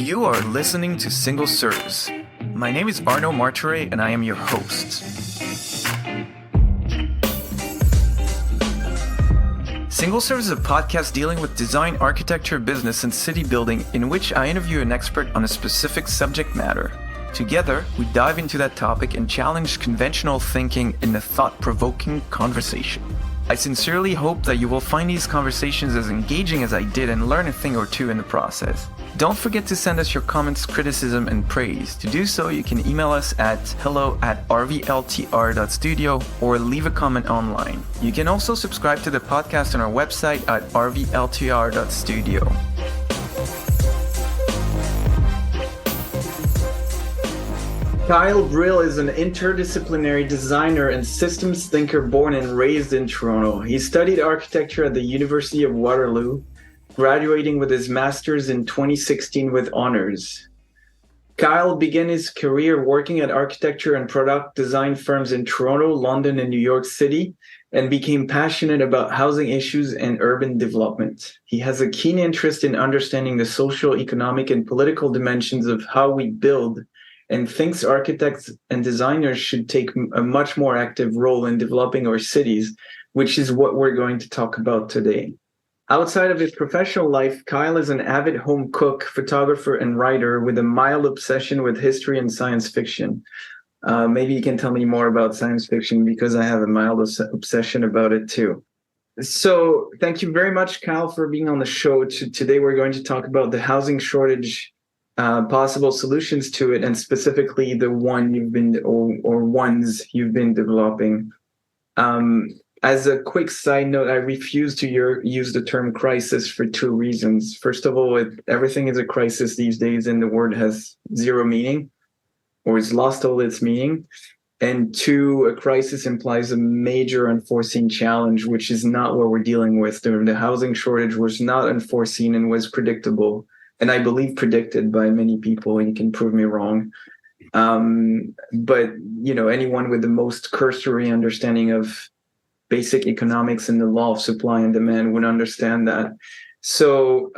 You are listening to Single Serves. My name is Arno Martire and I am your host. Single Serves is a podcast dealing with design, architecture, business, and city building in which I interview an expert on a specific subject matter. Together, we dive into that topic and challenge conventional thinking in a thought-provoking conversation. I sincerely hope that you will find these conversations as engaging as I did and learn a thing or two in the process. Don't forget to send us your comments, criticism, and praise. To do so, you can email us at hello@rvltr.studio or leave a comment online. You can also subscribe to the podcast on our website at rvltr.studio. Kyle Brill is an interdisciplinary designer and systems thinker born and raised in Toronto. He studied architecture at the University of Waterloo, graduating with his master's in 2016 with honors. Kyle began his career working at architecture and product design firms in Toronto, London, and New York City, and became passionate about housing issues and urban development. He has a keen interest in understanding the social, economic, and political dimensions of how we build, and thinks architects and designers should take a much more active role in developing our cities, which is what we're going to talk about today. Outside of his professional life, Kyle is an avid home cook, photographer, and writer with a mild obsession with history and science fiction. Maybe you can tell me more about science fiction because I have a mild obsession about it too. So thank you very much, Kyle, for being on the show. Today we're going to talk about the housing shortage, possible solutions to it, and specifically the one you've been or ones you've been developing. As a quick side note, I refuse to use the term crisis for two reasons. First of all, everything is a crisis these days, and the word has zero meaning, or it's lost all its meaning. And two, a crisis implies a major unforeseen challenge, which is not what we're dealing with. The housing shortage was not unforeseen and was predictable. And I believe predicted by many people, and you can prove me wrong. But, anyone with the most cursory understanding of basic economics and the law of supply and demand would understand that. So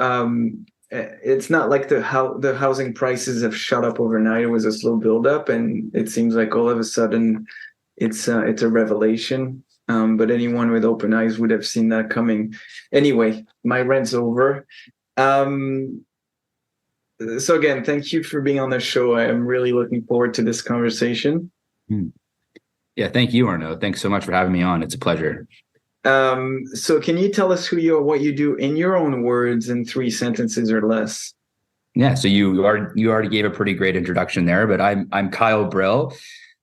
it's not like the housing prices have shot up overnight. It was a slow buildup, and it seems like all of a sudden it's a revelation. But anyone with open eyes would have seen that coming. Anyway, my rant's over. So again, thank you for being on the show. I am really looking forward to this conversation. Yeah, thank you, Arno. Thanks so much for having me on. It's a pleasure. So can you tell us who you are, what you do in your own words in 3 sentences or less? Yeah, so you already gave a pretty great introduction there, but I'm Kyle Brill.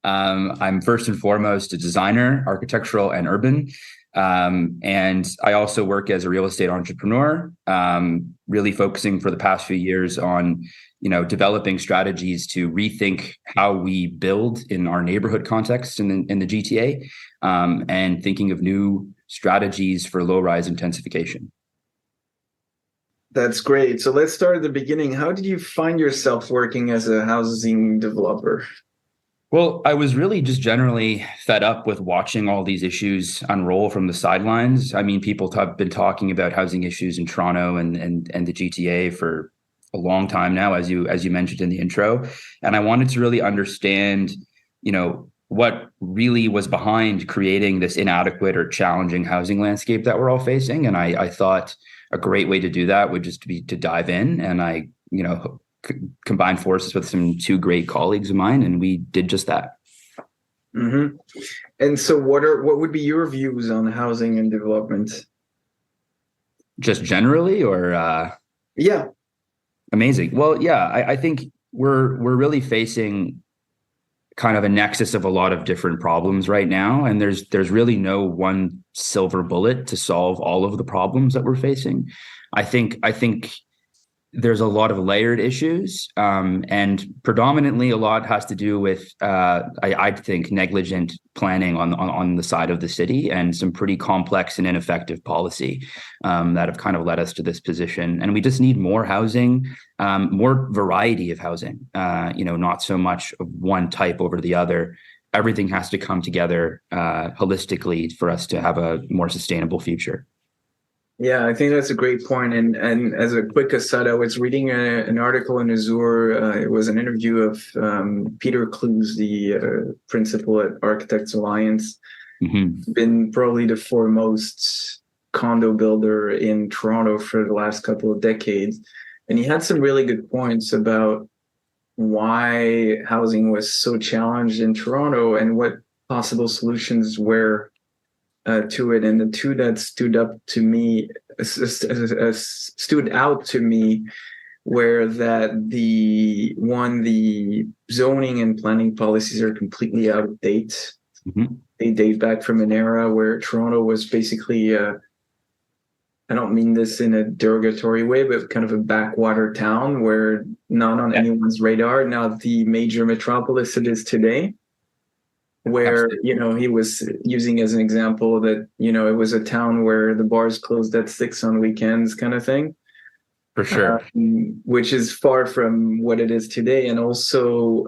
I'm first and foremost a designer, architectural and urban. And I also work as a real estate entrepreneur, really focusing for the past few years on, developing strategies to rethink how we build in our neighborhood context in the GTA, and thinking of new strategies for low-rise intensification. That's great. So let's start at the beginning. How did you find yourself working as a housing developer? Well, I was really just generally fed up with watching all these issues unroll from the sidelines. I mean, people have been talking about housing issues in Toronto and the GTA for a long time now, as you mentioned in the intro. And I wanted to really understand, what really was behind creating this inadequate or challenging housing landscape that we're all facing. And I thought a great way to do that would just be to dive in. And I, combined forces with some 2 great colleagues of mine, and we did just that. Mm-hmm. And so what would be your views on housing and development? Just generally, or yeah. Amazing. Well, yeah, I think we're really facing kind of a nexus of a lot of different problems right now, and there's really no one silver bullet to solve all of the problems that we're facing. I think there's a lot of layered issues, and predominantly a lot has to do with, I think, negligent planning on the side of the city and some pretty complex and ineffective policy that have kind of led us to this position. And we just need more housing, more variety of housing, not so much of one type over the other. Everything has to come together holistically for us to have a more sustainable future. Yeah, I think that's a great point. And as a quick aside, I was reading an article in Azure. It was an interview of Peter Clues, the principal at Architects Alliance, Mm-hmm. been probably the foremost condo builder in Toronto for the last couple of decades. And he had some really good points about why housing was so challenged in Toronto and what possible solutions were to it. And the two that stood out to me were that the zoning and planning policies are completely out of date. Mm-hmm. They date back from an era where Toronto was basically, I don't mean this in a derogatory way, but kind of a backwater town where not on anyone's radar. Now the major metropolis it is today, where, Absolutely. he was using as an example that, it was a town where the bars closed at 6 on weekends kind of thing, For sure. which is far from what it is today. And also,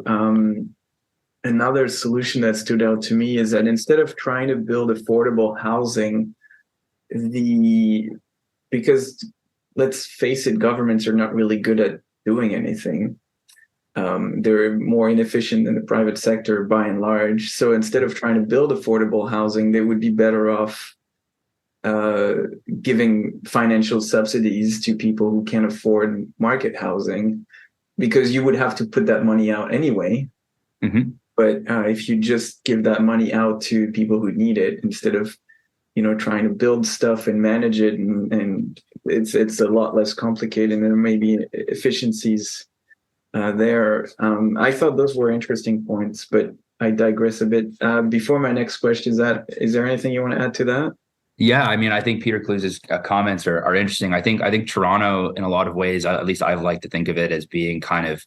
another solution that stood out to me is that instead of trying to build affordable housing, because let's face it, governments are not really good at doing anything. They're more inefficient than the private sector by and large. So instead of trying to build affordable housing, they would be better off uh, giving financial subsidies to people who can't afford market housing, because you would have to put that money out anyway. Mm-hmm. But if you just give that money out to people who need it, instead of trying to build stuff and manage it, and it's a lot less complicated, and there may be efficiencies there. I thought those were interesting points, but I digress a bit. Before my next question, is there anything you want to add to that? Yeah, I mean, I think Peter Clues's comments are interesting. I think Toronto, in a lot of ways, at least I like to think of it as being kind of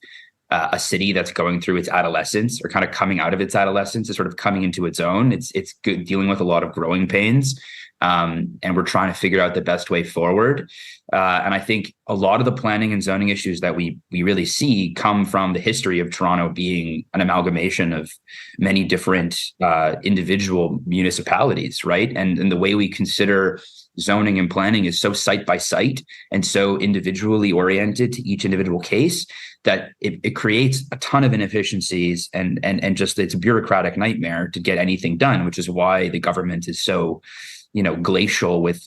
a city that's going through its adolescence, or kind of coming out of its adolescence, is sort of coming into its own. It's good, dealing with a lot of growing pains, and we're trying to figure out the best way forward. And I think a lot of the planning and zoning issues that we really see come from the history of Toronto being an amalgamation of many different individual municipalities, right? And the way we consider zoning and planning is so site by site and so individually oriented to each individual case that it creates a ton of inefficiencies, and just, it's a bureaucratic nightmare to get anything done, which is why the government is so glacial with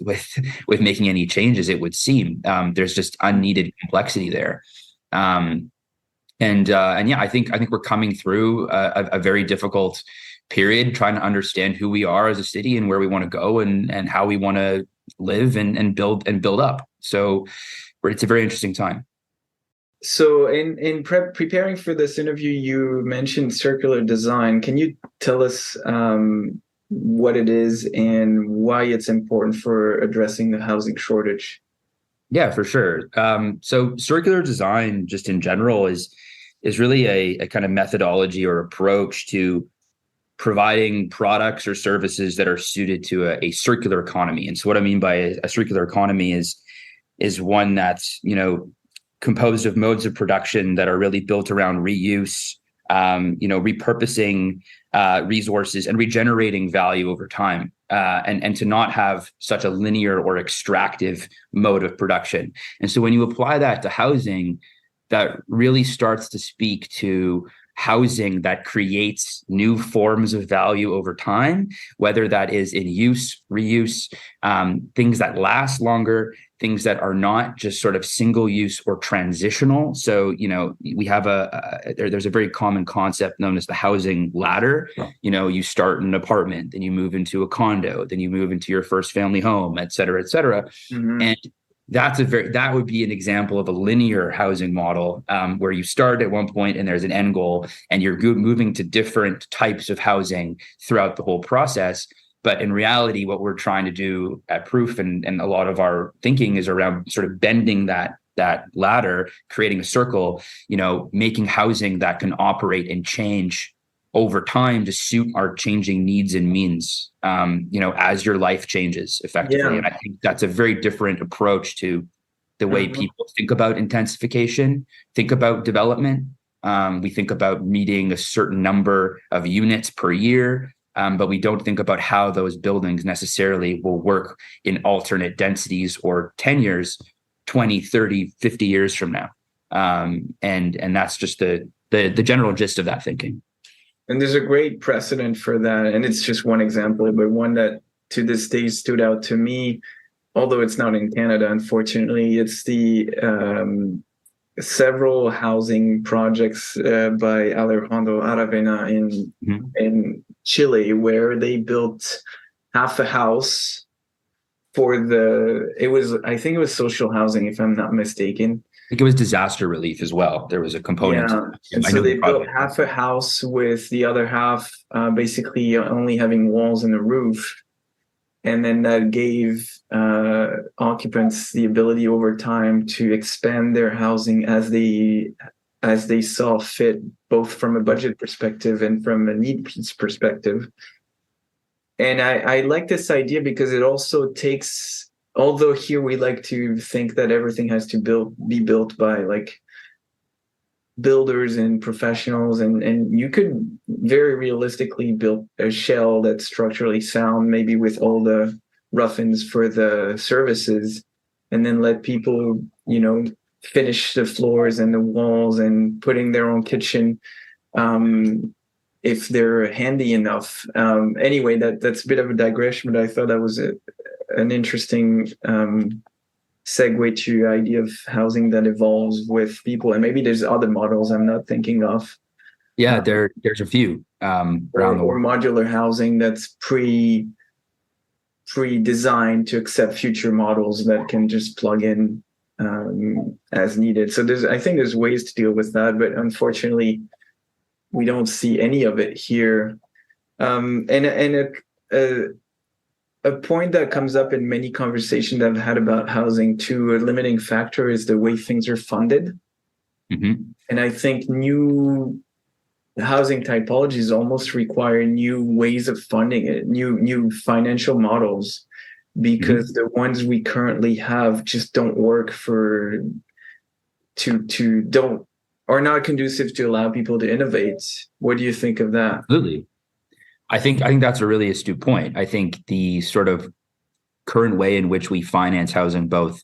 making any changes. It would seem there's just unneeded complexity there. And yeah, I think we're coming through a very difficult period, trying to understand who we are as a city and where we want to go, and how we want to live and build up. So it's a very interesting time. So, in preparing for this interview, you mentioned circular design. Can you tell us what it is and why it's important for addressing the housing shortage? Yeah, for sure. So circular design, just in general, is really a kind of methodology or approach to providing products or services that are suited to a circular economy. And so what I mean by a circular economy is one that's composed of modes of production that are really built around reuse, repurposing resources and regenerating value over time, and to not have such a linear or extractive mode of production. And so when you apply that to housing, that really starts to speak to housing that creates new forms of value over time, whether that is in use, reuse, things that last longer, things that are not just sort of single use or transitional. So, we have there's a very common concept known as the housing ladder. You start in an apartment, then you move into a condo, then you move into your first family home, et cetera, et cetera. Mm-hmm. And that would be an example of a linear housing model, where you start at one point and there's an end goal, and you're moving to different types of housing throughout the whole process. But in reality, what we're trying to do at Proof, and a lot of our thinking is around sort of bending that ladder, creating a circle, making housing that can operate and change over time to suit our changing needs and means, as your life changes effectively. Yeah. And I think that's a very different approach to the way people think about intensification, think about development. We think about meeting a certain number of units per year. but we don't think about how those buildings necessarily will work in alternate densities or tenures 20, 30, 50 years from now. And that's just the general gist of that thinking. And there's a great precedent for that. And it's just one example, but one that to this day stood out to me, although it's not in Canada, unfortunately. It's the several housing projects by Alejandro Aravena in Chile, where they built half a house for I think it was social housing, if I'm not mistaken. I think it was disaster relief as well. There was a component. Yeah. And so they built half a house with the other half basically only having walls and a roof. And then that gave occupants the ability over time to expand their housing as they saw fit, both from a budget perspective and from a needs perspective. And I like this idea because it also takes, although here we like to think that everything has to be built by like builders and professionals, and you could very realistically build a shell that's structurally sound, maybe with all the rough-ins for the services, and then let people, finish the floors and the walls and putting their own kitchen if they're handy enough. Anyway, that's a bit of a digression, but I thought that was an interesting segue to the idea of housing that evolves with people. And maybe there's other models I'm not thinking of. Yeah, there's a few around the world. Or modular housing that's pre-designed to accept future models that can just plug in as needed. So I think there's ways to deal with that, but unfortunately, we don't see any of it here. A point that comes up in many conversations I've had about housing too, a limiting factor is the way things are funded. Mm-hmm. And I think new housing typologies almost require new ways of funding it, new financial models, because the ones we currently have just don't work are not conducive to allow people to innovate. What do you think of that? Absolutely. I think that's a really astute point. I think the sort of current way in which we finance housing, both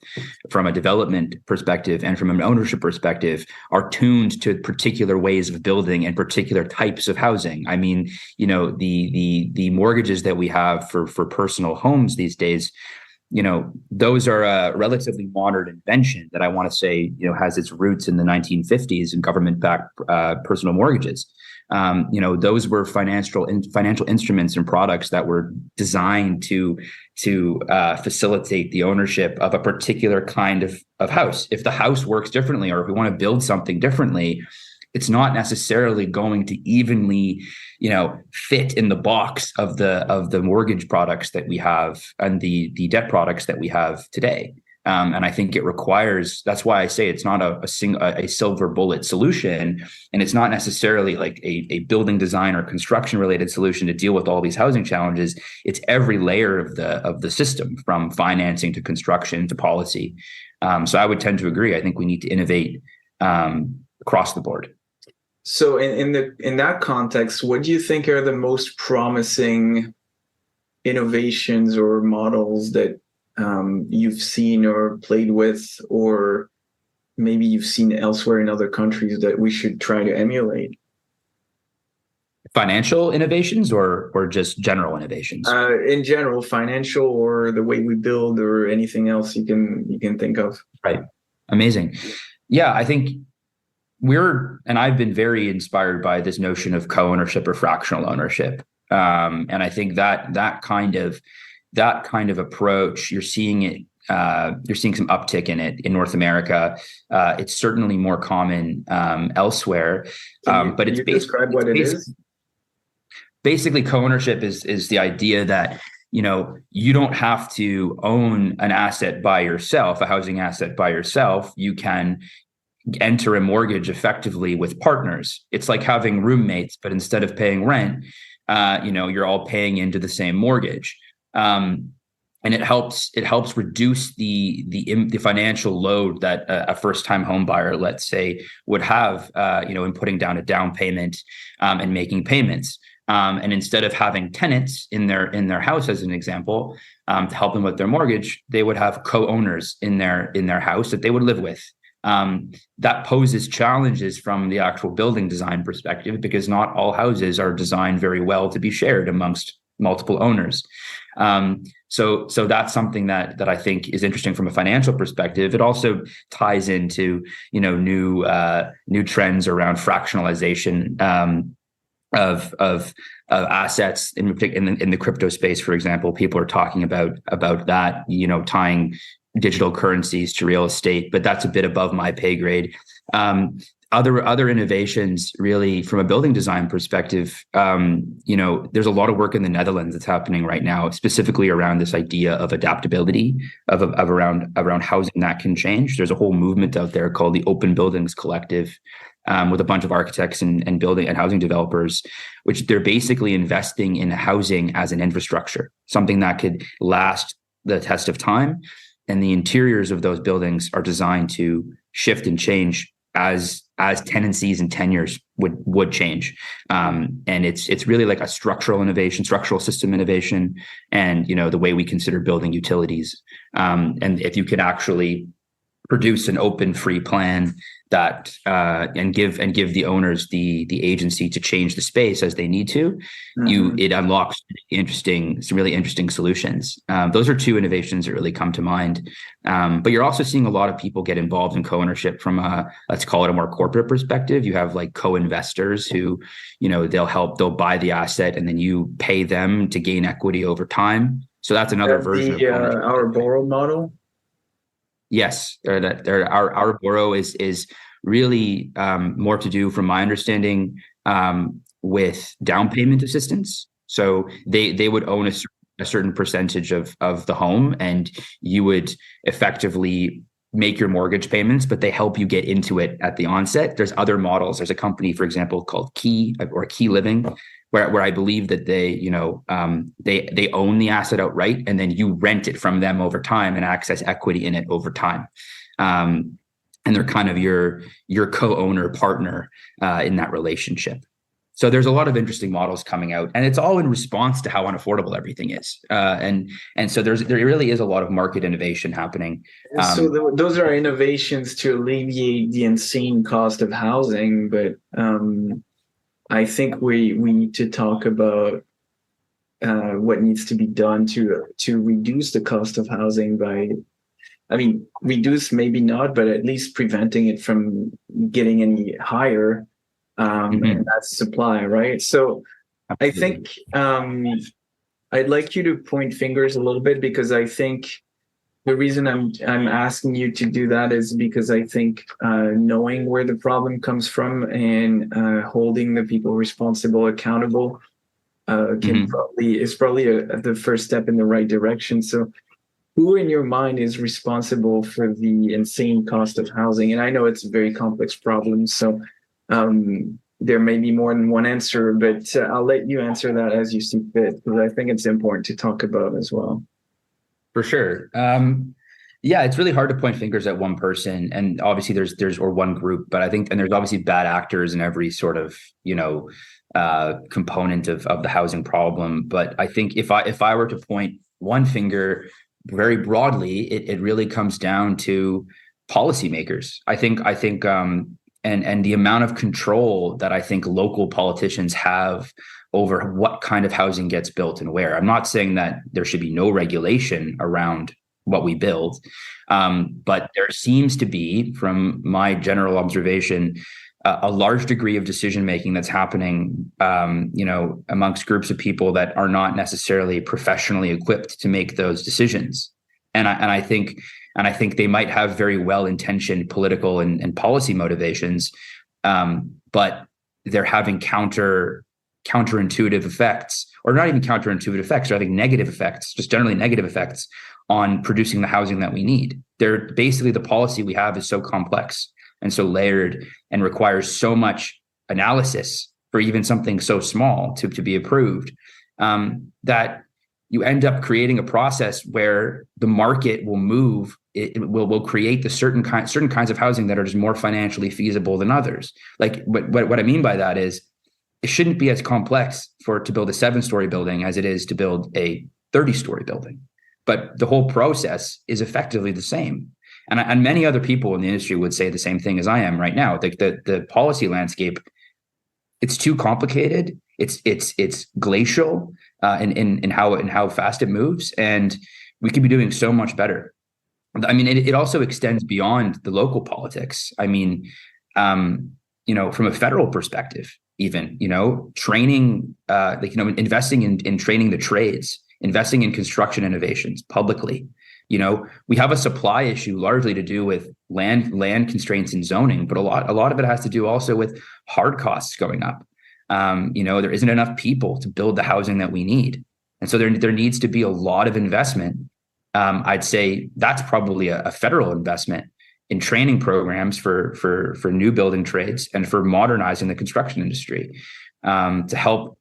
from a development perspective and from an ownership perspective, are tuned to particular ways of building and particular types of housing. I mean, the mortgages that we have for personal homes these days, those are a relatively modern invention that I want to say, has its roots in the 1950s in government-backed personal mortgages. Those were financial instruments and products that were designed to facilitate the ownership of a particular kind of house. If the house works differently, or if we want to build something differently, it's not necessarily going to evenly, fit in the box of the mortgage products that we have and the debt products that we have today. And I think it requires, that's why I say it's not a silver bullet solution. And it's not necessarily like a building design or construction related solution to deal with all these housing challenges. It's every layer of the system, from financing to construction to policy. So I would tend to agree. I think we need to innovate across the board. So in that context, what do you think are the most promising innovations or models that you've seen or played with, or maybe you've seen elsewhere in other countries that we should try to emulate? Financial innovations or just general innovations? In general, financial, or the way we build, or anything else you can think of. Right. Amazing. Yeah, I think I've been very inspired by this notion of co-ownership or fractional ownership. And I think that kind of approach, you're seeing some uptick in it in North America. It's certainly more common elsewhere. But it's describe what it is. Basically, co-ownership is the idea that, you don't have to own an asset by yourself, a housing asset by yourself. You can enter a mortgage effectively with partners. It's like having roommates, but instead of paying rent, you're all paying into the same mortgage. And it helps reduce the financial load that a first-time home buyer, let's say, would have, in putting down a down payment and making payments. And instead of having tenants in their house, as an example, to help them with their mortgage, they would have co-owners in their house that they would live with. That poses challenges from the actual building design perspective, because not all houses are designed very well to be shared amongst multiple owners. So that's something that I think is interesting from a financial perspective. It also ties into, new trends around fractionalization of assets in the crypto space, for example. People are talking about that, tying digital currencies to real estate, but that's a bit above my pay grade. Other innovations, really, from a building design perspective, there's a lot of work in the Netherlands that's happening right now, specifically around this idea of adaptability, of around housing that can change. There's a whole movement out there called the Open Buildings Collective, with a bunch of architects and building and housing developers, which they're basically investing in housing as an infrastructure, something that could last the test of time. And the interiors of those buildings are designed to shift and change as tenancies and tenures would change. And it's really like a structural system innovation, and the way we consider building utilities. And if you can actually produce an open, free plan that and give the owners the agency to change the space as they need to, it unlocks some really interesting solutions. Those are two innovations that really come to mind. But you're also seeing a lot of people get involved in co-ownership from let's call it a more corporate perspective. You have like co-investors who, they'll buy the asset and then you pay them to gain equity over time. So that's another version of our borrow model. Yes, our borrow is really more to do, from my understanding, with down payment assistance. So they would own a certain percentage of the home, and you would effectively make your mortgage payments, but they help you get into it at the onset. There's other models. There's a company, for example, called Key Living, where I believe that they own the asset outright, and then you rent it from them over time and access equity in it over time. And they're kind of your co-owner partner in that relationship. So there's a lot of interesting models coming out, and it's all in response to how unaffordable everything is. And so there really is a lot of market innovation happening. So those are innovations to alleviate the insane cost of housing, but I think we need to talk about what needs to be done to reduce the cost of housing reduce maybe not, but at least preventing it from getting any higher. And that's supply, right? So absolutely. I think I'd like you to point fingers a little bit, because I think the reason I'm asking you to do that is because I think knowing where the problem comes from and holding the people responsible accountable is probably the first step in the right direction. So who in your mind is responsible for the insane cost of housing? And I know it's a very complex problem, so there may be more than one answer, but I'll let you answer that as you see fit, because I think it's important to talk about as well. For sure. Yeah, it's really hard to point fingers at one person, and obviously there's or one group, but I think, and there's obviously bad actors in every sort of, component of the housing problem. But I think if I were to point one finger very broadly, it really comes down to policymakers. I think and the amount of control that I think local politicians have over what kind of housing gets built and where. I'm not saying that there should be no regulation around what we build, but there seems to be, from my general observation, a large degree of decision making that's happening, amongst groups of people that are not necessarily professionally equipped to make those decisions. And I think they might have very well-intentioned political and policy motivations, but they're having counterintuitive effects, or not even counterintuitive effects, or I think negative effects, just generally negative effects on producing the housing that we need. They're basically, the policy we have is so complex and so layered and requires so much analysis for even something so small to be approved, that you end up creating a process where the market will move. It will create the certain kinds of housing that are just more financially feasible than others. Like what I mean by that is, it shouldn't be as complex to build a 7-story building as it is to build a 30-story building. But the whole process is effectively the same. And many other people in the industry would say the same thing as I am right now. The policy landscape, it's too complicated. It's glacial in how fast it moves, and we could be doing so much better. I mean, it also extends beyond the local politics. I mean, from a federal perspective, even, training, investing in training the trades, investing in construction innovations publicly. We have a supply issue largely to do with land constraints and zoning, but a lot of it has to do also with hard costs going up. There isn't enough people to build the housing that we need. And so there needs to be a lot of investment. I'd say that's probably a federal investment in training programs for new building trades and for modernizing the construction industry, to help,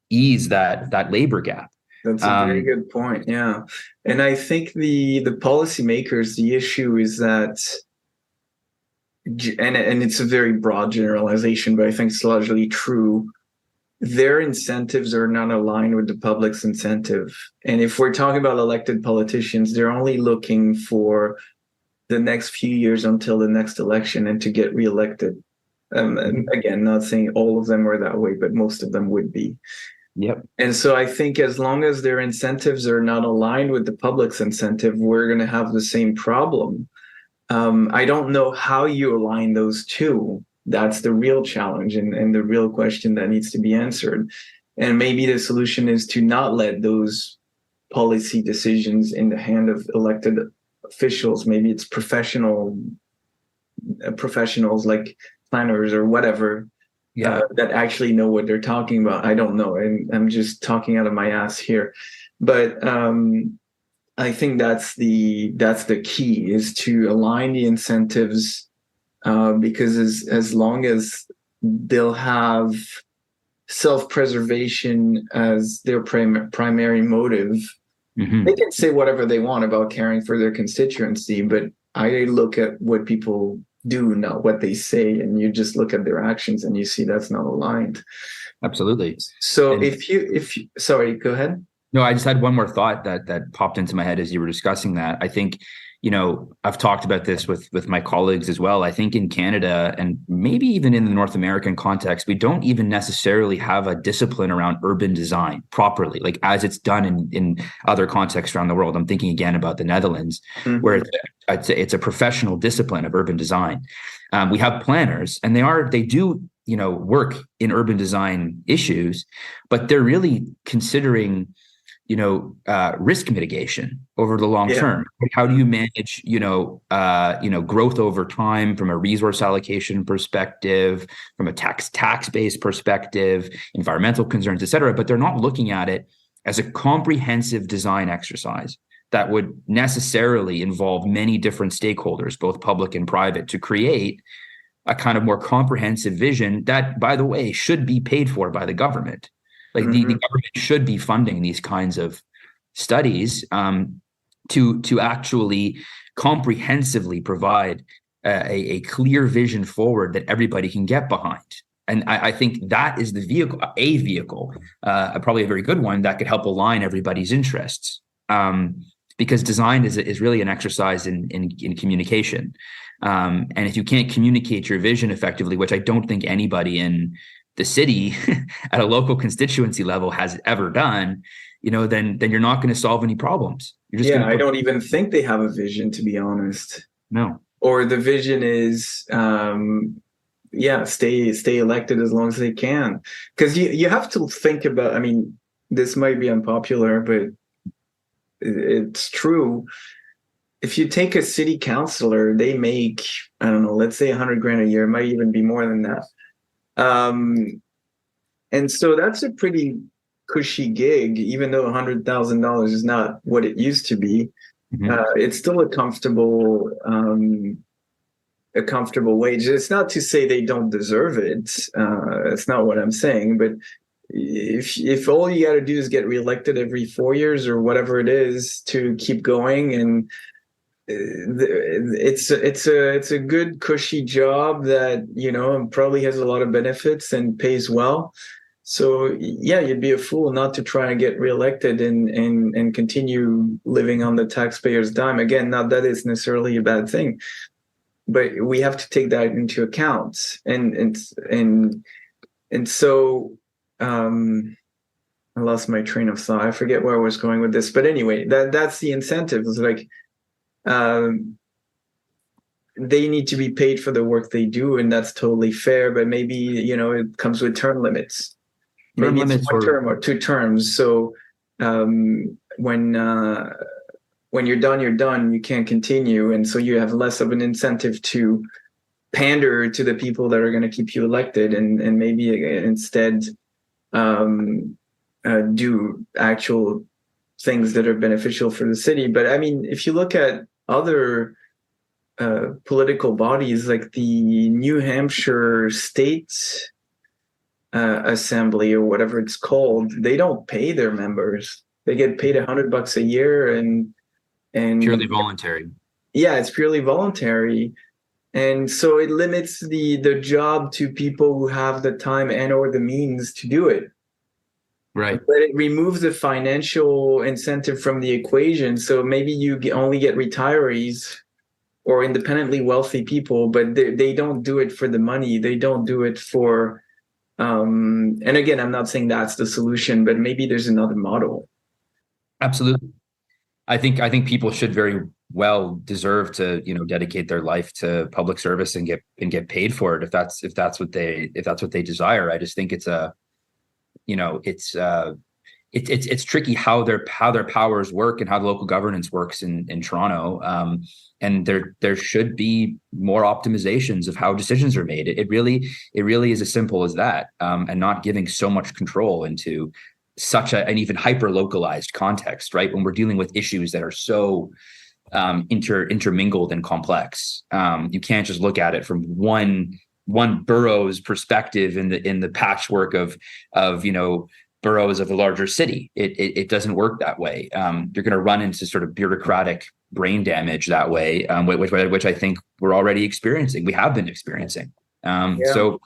ease that labor gap. That's a very good point. Yeah. And I think the policymakers, the issue is that, and it's a very broad generalization, but I think it's largely true, their incentives are not aligned with the public's incentive. And if we're talking about elected politicians, they're only looking for the next few years until the next election and to get reelected. And again, not saying all of them are that way, but most of them would be. Yep. And so I think as long as their incentives are not aligned with the public's incentive, we're going to have the same problem. I don't know how you align those two. That's the real challenge and the real question that needs to be answered. And maybe the solution is to not let those policy decisions in the hand of elected officials. Maybe it's professionals like planners or whatever. Yeah, that actually know what they're talking about. I don't know. I'm just talking out of my ass here. But I think that's the key, is to align the incentives, because as long as they'll have self-preservation as their primary motive, they can say whatever they want about caring for their constituency. But I look at what people do, not what they say, and you just look at their actions and you see that's not aligned. Absolutely. So if you sorry, go ahead. No, I just had one more thought that popped into my head as you were discussing that. I think, I've talked about this with my colleagues as well. I think in Canada, and maybe even in the North American context, we don't even necessarily have a discipline around urban design properly, like as it's done in other contexts around the world. I'm thinking again about the Netherlands, where it's a professional discipline of urban design. We have planners, and they do work in urban design issues, but they're really considering risk mitigation over the long term. How do you manage, growth over time from a resource allocation perspective, from a tax-based perspective, environmental concerns, et cetera, but they're not looking at it as a comprehensive design exercise that would necessarily involve many different stakeholders, both public and private, to create a kind of more comprehensive vision that, by the way, should be paid for by the government. Like the government should be funding these kinds of studies to actually comprehensively provide a clear vision forward that everybody can get behind. And I think that is the vehicle, probably a very good one that could help align everybody's interests. Because design is really an exercise in communication. And if you can't communicate your vision effectively, which I don't think anybody in the city at a local constituency level has ever done, then you're not going to solve any problems. You're just I don't even think they have a vision, to be honest. No. Or the vision is, stay elected as long as they can. Because you have to think about, this might be unpopular, but it's true. If you take a city councilor, they make, I don't know, let's say $100,000 a year. It might even be more than that. And so that's a pretty cushy gig, even though $100,000 is not what it used to be. It's still a comfortable wage. It's not to say they don't deserve it. It's not what I'm saying. But if all you got to do is get reelected every 4 years or whatever it is to keep going, and it's a good cushy job that, probably has a lot of benefits and pays well. So yeah, you'd be a fool not to try and get reelected and continue living on the taxpayer's dime. Again, not that it's necessarily a bad thing, but we have to take that into account. And so I lost my train of thought. I forget where I was going with this, but anyway, that's the incentive. It's like they need to be paid for the work they do, and that's totally fair. But maybe it comes with term limits. Maybe it's one term or two terms. So when you're done, you're done. You can't continue, and so you have less of an incentive to pander to the people that are going to keep you elected, and maybe instead do actual things that are beneficial for the city. But I mean, if you look at other political bodies like the New Hampshire State Assembly or whatever it's called, they don't pay their members. They get paid $100 a year and purely voluntary. Yeah, it's purely voluntary. And so it limits the job to people who have the time and or the means to do it. Right. But it removes the financial incentive from the equation. So maybe you only get retirees or independently wealthy people, but they don't do it for the money. They don't do it for, and again, I'm not saying that's the solution, but maybe there's another model. Absolutely. I think people should very well deserve to, dedicate their life to public service and get paid for it if that's what they desire. I just think it's it's tricky how their powers work and how the local governance works in Toronto. And there should be more optimizations of how decisions are made. It really is as simple as that, and not giving so much control into such an even hyper localized context, right? When we're dealing with issues that are so intermingled and complex, you can't just look at it from one borough's perspective in the patchwork of boroughs of a larger city. It doesn't work that way. You're going to run into sort of bureaucratic brain damage that way, which I think we're already experiencing. We have been experiencing. So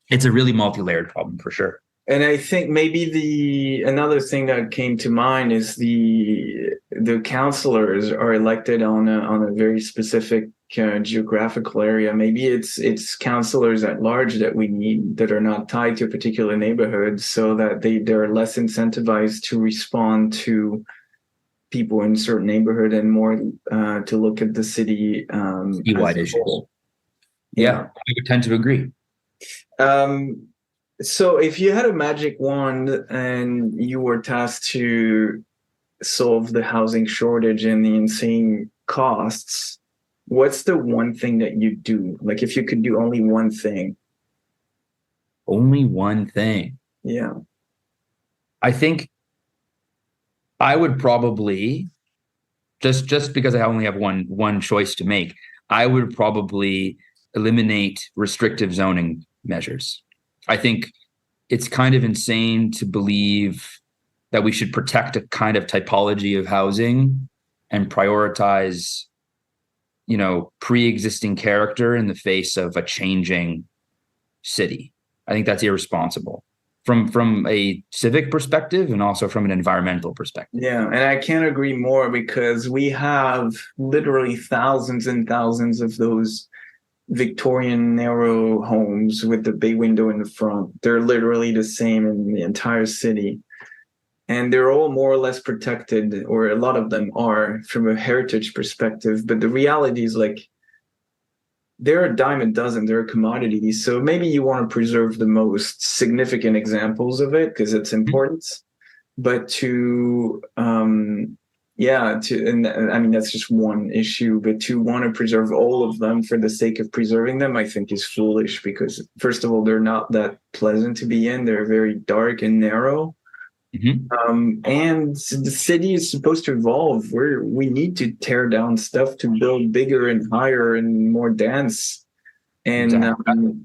it's a really multi-layered problem for sure. And I think maybe another thing that came to mind is the councillors are elected on a very specific geographical area. Maybe it's councillors at large that we need that are not tied to a particular neighborhood, so that they're less incentivized to respond to people in certain neighborhood and more to look at the city wide issues. Yeah, I would tend to agree. So if you had a magic wand and you were tasked to solve the housing shortage and the insane costs, what's the one thing that you do? Like if you could do only one thing. Only one thing. Yeah. I think I would probably, just because I only have one choice to make, I would probably eliminate restrictive zoning measures. I think it's kind of insane to believe that we should protect a kind of typology of housing and prioritize, pre-existing character in the face of a changing city. I think that's irresponsible from a civic perspective and also from an environmental perspective. Yeah, and I can't agree more, because we have literally thousands and thousands of those Victorian narrow homes with the bay window in the front. They're literally the same in the entire city, and they're all more or less protected, or a lot of them are, from a heritage perspective. But the reality is, like, they're a dime a dozen. They're a commodity. So maybe you want to preserve the most significant examples of it because it's important. But and I mean, that's just one issue, but to want to preserve all of them for the sake of preserving them, I think is foolish, because first of all, they're not that pleasant to be in. They're very dark and narrow. Mm-hmm. And the city is supposed to evolve. We need to tear down stuff to build bigger and higher and more dense. And exactly.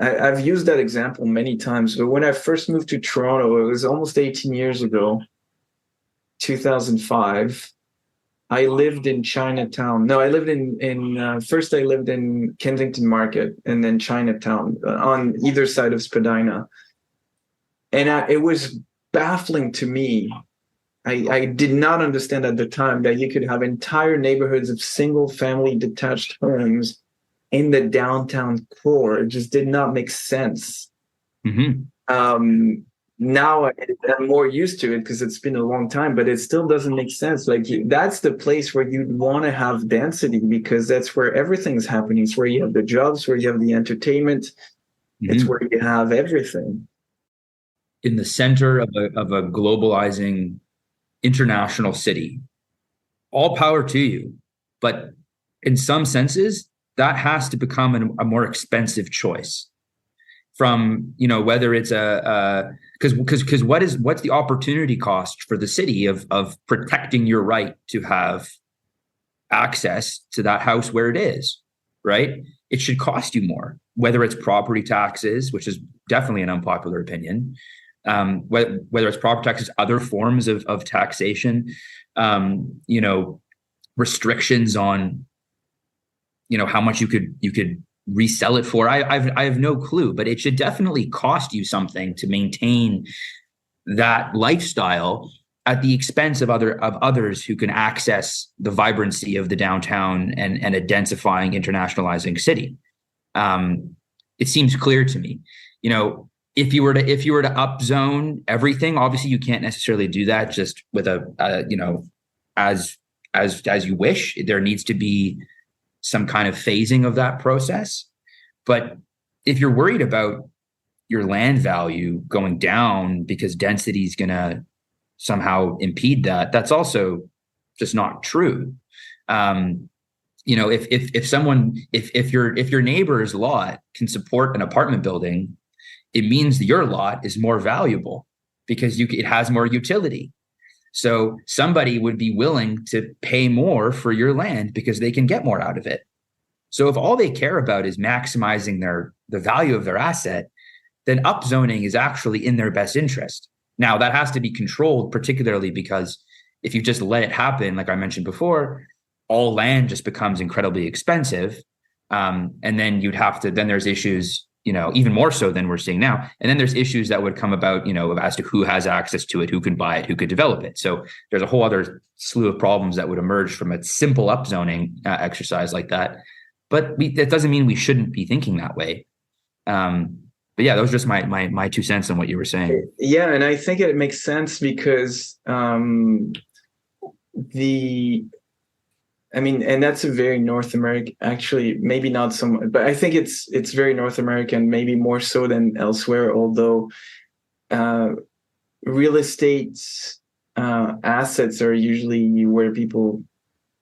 I've used that example many times, but when I first moved to Toronto, it was almost 18 years ago, 2005. I lived in Chinatown. No, I lived in first I lived in Kensington Market and then Chinatown on either side of Spadina. And it was baffling to me. I did not understand at the time that you could have entire neighborhoods of single family detached homes in the downtown core. It just did not make sense. Now I'm more used to it because it's been a long time, but it still doesn't make sense. Like that's the place where you'd want to have density because that's where everything's happening. It's where you have the jobs, where you have the entertainment. It's where you have everything. In the center of a globalizing international city, all power to you. But in some senses, that has to become a more expensive choice. From, you know, whether it's because what's the opportunity cost for the city of protecting your right to have access to that house where it is, right? It should cost you more, whether it's property taxes, which is definitely an unpopular opinion, whether it's property taxes, other forms of taxation, you know, restrictions on, you know, how much you could resell it for. I have no clue, but it should definitely cost you something to maintain that lifestyle at the expense of others who can access the vibrancy of the downtown and a densifying, internationalizing city. It seems clear to me, you know, if you were to upzone everything, obviously you can't necessarily do that just with you know, as you wish. There needs to be some kind of phasing of that process. But if you're worried about your land value going down because density is going to somehow impede that, that's also just not true. You know, if your neighbor's lot can support an apartment building, it means that your lot is more valuable because it has more utility. So somebody would be willing to pay more for your land because they can get more out of it. So if all they care about is maximizing the value of their asset, then upzoning is actually in their best interest. Now, that has to be controlled, particularly because if you just let it happen, like I mentioned before, all land just becomes incredibly expensive. And then then there's issues, you know, even more so than we're seeing now. And then there's issues that would come about, you know, as to who has access to it, who can buy it, who could develop it. So there's a whole other slew of problems that would emerge from a simple upzoning exercise like that. But that doesn't mean we shouldn't be thinking that way. But yeah, that was just my 2 cents on what you were saying. Yeah, and I think it makes sense because and that's a very North American, actually, maybe not so much, but I think it's very North American, maybe more so than elsewhere, although real estate assets are usually where people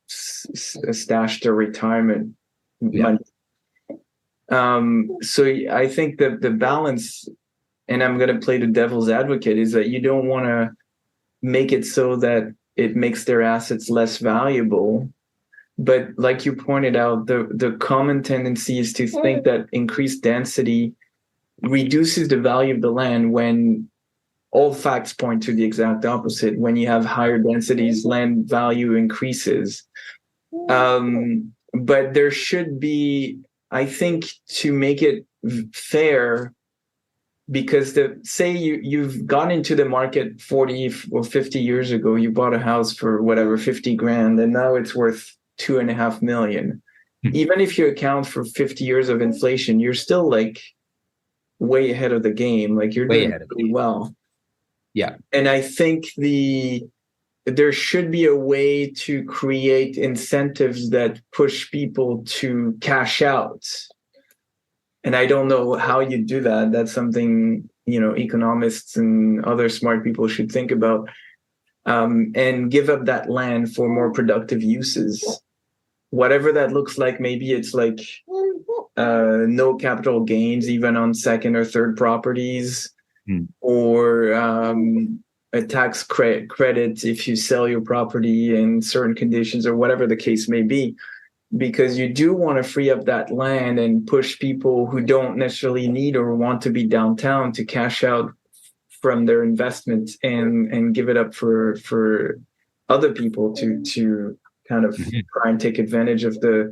stash their retirement money. So I think that the balance, and I'm going to play the devil's advocate, is that you don't want to make it so that it makes their assets less valuable. But like you pointed out, the common tendency is to think that increased density reduces the value of the land when all facts point to the exact opposite. When you have higher densities, land value increases. But there should be, I think, to make it fair, because say you've gone into the market 40 or 50 years ago, you bought a house for whatever, 50 grand, and now it's worth $2.5 million. Even if you account for 50 years of inflation, you're still like way ahead of the game. Like you're doing pretty well. Yeah. And I think there should be a way to create incentives that push people to cash out. And I don't know how you do that. That's something, you know, economists and other smart people should think about. And give up that land for more productive uses. Whatever that looks like, maybe it's like no capital gains, even on second or third properties, or a tax credit if you sell your property in certain conditions, or whatever the case may be, because you do want to free up that land and push people who don't necessarily need or want to be downtown to cash out from their investment and give it up for other people to kind of try and take advantage of the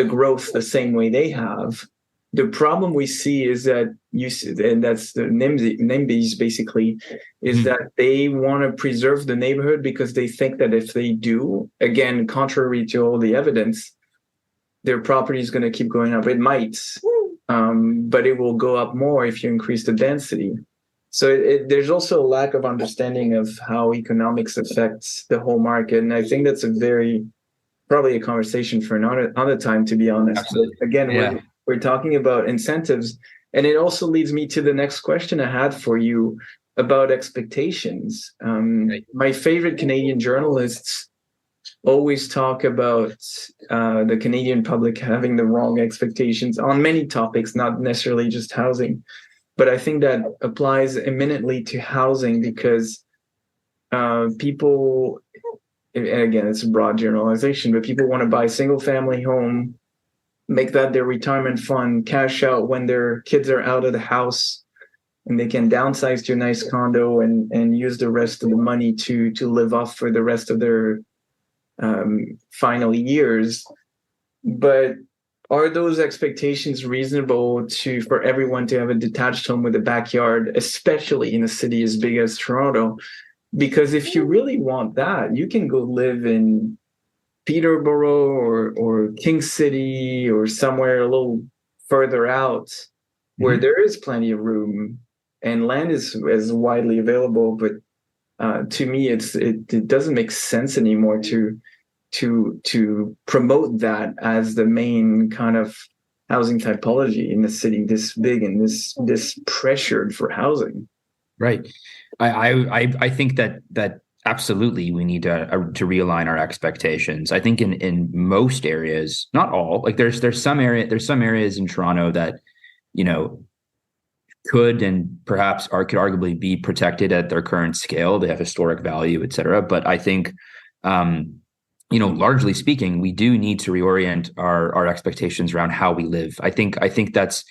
growth the same way they have. The problem we see is that and that's the NIMBYs basically, is that they want to preserve the neighborhood because they think that if they do, again, contrary to all the evidence, their property is going to keep going up. It might, but it will go up more if you increase the density. So there's also a lack of understanding of how economics affects the whole market. And I think that's probably a conversation for another time, to be honest. Absolutely. But again, we're talking about incentives. And it also leads me to the next question I had for you about expectations. My favorite Canadian journalists always talk about the Canadian public having the wrong expectations on many topics, not necessarily just housing. But I think that applies eminently to housing because people, and again, it's a broad generalization, but people want to buy a single family home, make that their retirement fund, cash out when their kids are out of the house, and they can downsize to a nice condo and use the rest of the money to live off for the rest of their final years. But are those expectations reasonable for everyone to have a detached home with a backyard, especially in a city as big as Toronto? Because if you really want that, you can go live in Peterborough or King City or somewhere a little further out where there is plenty of room and land is widely available. But to me, it doesn't make sense anymore to promote that as the main kind of housing typology in a city this big and this pressured for housing. Right. I think that absolutely we need to realign our expectations. I think in most areas, not all, like there's some areas in Toronto that, could and perhaps could arguably be protected at their current scale. They have historic value, et cetera. But I think, largely speaking, we do need to reorient our expectations around how we live. I think that's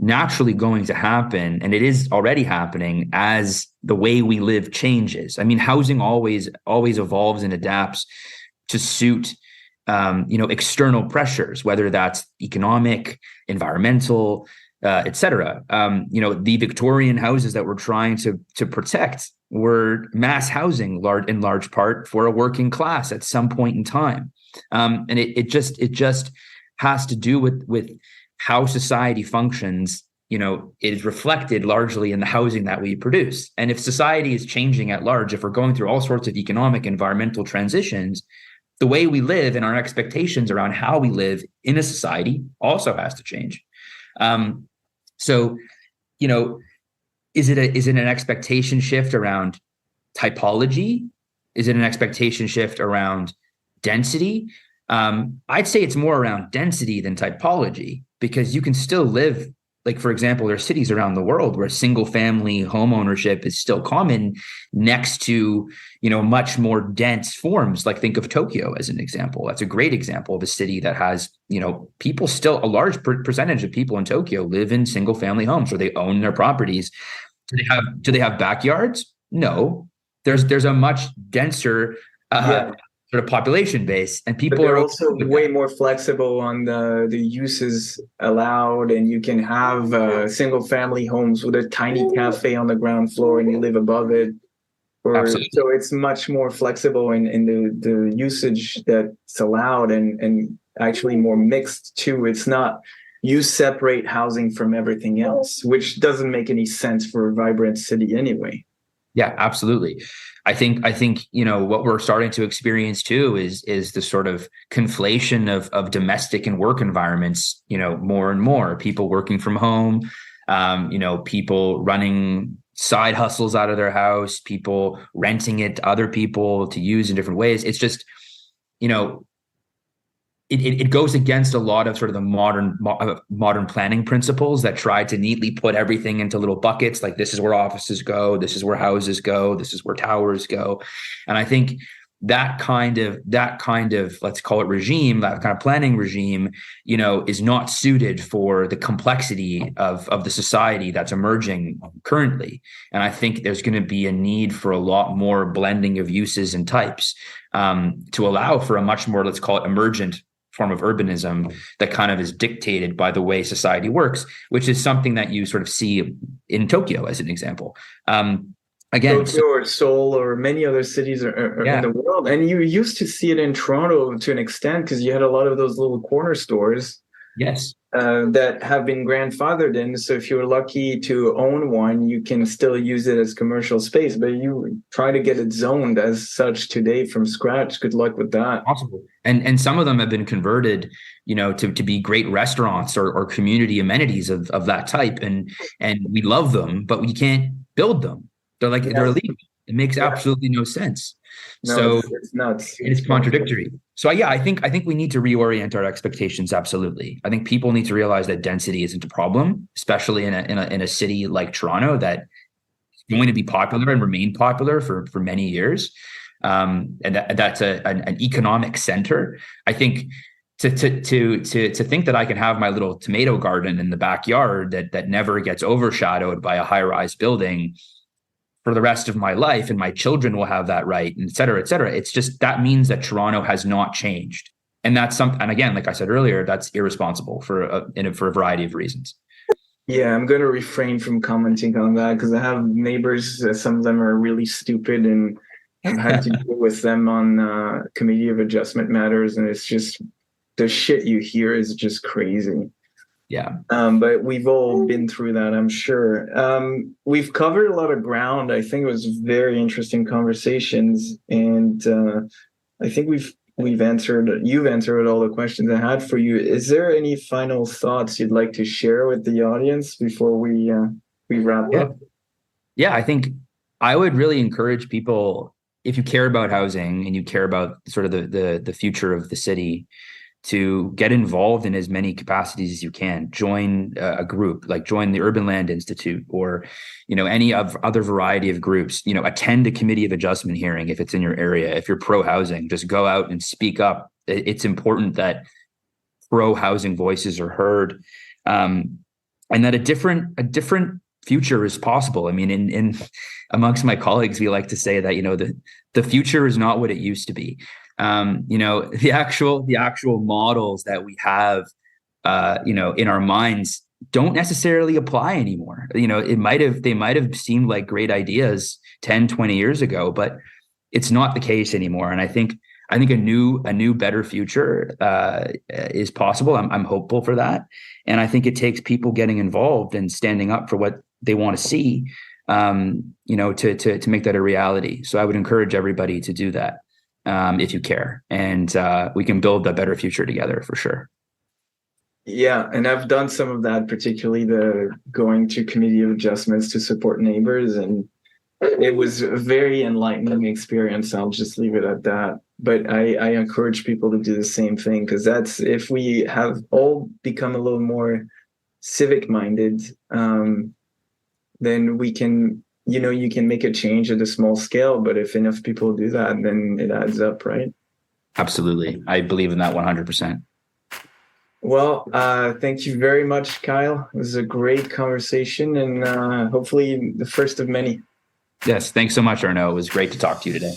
naturally going to happen, and it is already happening as the way we live changes. I mean, housing always evolves and adapts to suit external pressures, whether that's economic, environmental, et cetera. The Victorian houses that we're trying to protect were mass housing in large part for a working class at some point in time. And it just has to do with how society functions. It is reflected largely in the housing that we produce. And if society is changing at large, if we're going through all sorts of economic, environmental transitions, the way we live and our expectations around how we live in a society also has to change. So, is it an expectation shift around typology? Is it an expectation shift around density? I'd say it's more around density than typology, because you can still live, like, for example, there are cities around the world where single family home ownership is still common next to, much more dense forms. Like, think of Tokyo as an example. That's a great example of a city that has, people still, a large percentage of people in Tokyo live in single family homes where they own their properties. Do they have backyards? No. There's a much denser sort of population base, and people are also way more flexible on the uses allowed, and you can have single family homes with a tiny cafe on the ground floor and you live above it. So it's much more flexible in the usage that's allowed, and actually more mixed too. It's not, you separate housing from everything else, which doesn't make any sense for a vibrant city anyway. Yeah, absolutely. I think what we're starting to experience too is the sort of conflation of domestic and work environments. More and more people working from home, people running side hustles out of their house, people renting it to other people to use in different ways. It's just, it goes against a lot of sort of the modern planning principles that try to neatly put everything into little buckets. Like, this is where offices go, this is where houses go, this is where towers go. And I think, that kind of let's call it regime, that kind of planning regime, is not suited for the complexity of the society that's emerging currently. And I think there's going to be a need for a lot more blending of uses and types, to allow for a much more, let's call it, emergent form of urbanism that kind of is dictated by the way society works, which is something that you sort of see in Tokyo as an example. Again, Tokyo or Seoul or many other cities are in the world. And you used to see it in Toronto to an extent because you had a lot of those little corner stores. Yes. That have been grandfathered in. So if you're lucky to own one, you can still use it as commercial space, but you try to get it zoned as such today from scratch. Good luck with that. Possible. And some of them have been converted, to be great restaurants or community amenities of that type. And we love them, but we can't build them. They're they're illegal. It makes absolutely no sense. No, so it's nuts. It's contradictory. So I think we need to reorient our expectations. Absolutely. I think people need to realize that density isn't a problem, especially in a city like Toronto that is going to be popular and remain popular for many years. And that's an economic center. I think to think that I can have my little tomato garden in the backyard that never gets overshadowed by a high-rise building for the rest of my life, and my children will have that right, and et cetera, et cetera. It's just, that means that Toronto has not changed. And that's and again, like I said earlier, that's irresponsible for a variety of reasons. Yeah, I'm going to refrain from commenting on that because I have neighbors, some of them are really stupid, and I've had to deal with them on Committee of Adjustment matters. And it's just, the shit you hear is just crazy. Yeah. But we've all been through that, I'm sure. We've covered a lot of ground. I think it was very interesting conversations, and I think you've answered all the questions I had for you. Is there any final thoughts you'd like to share with the audience before we wrap up? Yeah, I think I would really encourage people, if you care about housing and you care about sort of the future of the city, to get involved in as many capacities as you can. Join a group, like join the Urban Land Institute, or any of other variety of groups. Attend a Committee of Adjustment hearing if it's in your area. If you're pro-housing, just go out and speak up. It's important that pro-housing voices are heard, and that a different future is possible. I mean, in amongst my colleagues, we like to say that the future is not what it used to be. The actual models that we have, in our minds don't necessarily apply anymore. They might have seemed like great ideas 10, 20 years ago, but it's not the case anymore. And I think a new, better future, is possible. I'm hopeful for that. And I think it takes people getting involved and standing up for what they want to see, to make that a reality. So I would encourage everybody to do that. If you care, and we can build a better future together for sure. Yeah, and I've done some of that, particularly the going to Committee of Adjustments to support neighbors, and it was a very enlightening experience. I'll just leave it at that. But I encourage people to do the same thing, because that's, if we have all become a little more civic minded, then we can, you can make a change at a small scale, but if enough people do that, then it adds up, right? Absolutely. I believe in that 100%. Well, thank you very much, Kyle. It was a great conversation, and hopefully the first of many. Yes. Thanks so much, Arnaud. It was great to talk to you today.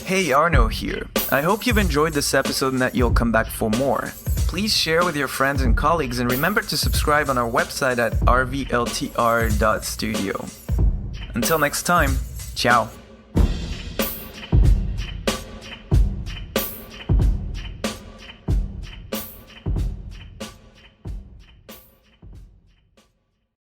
Hey, Arnaud here. I hope you've enjoyed this episode and that you'll come back for more. Please share with your friends and colleagues, and remember to subscribe on our website at rvltr.studio. Until next time, ciao.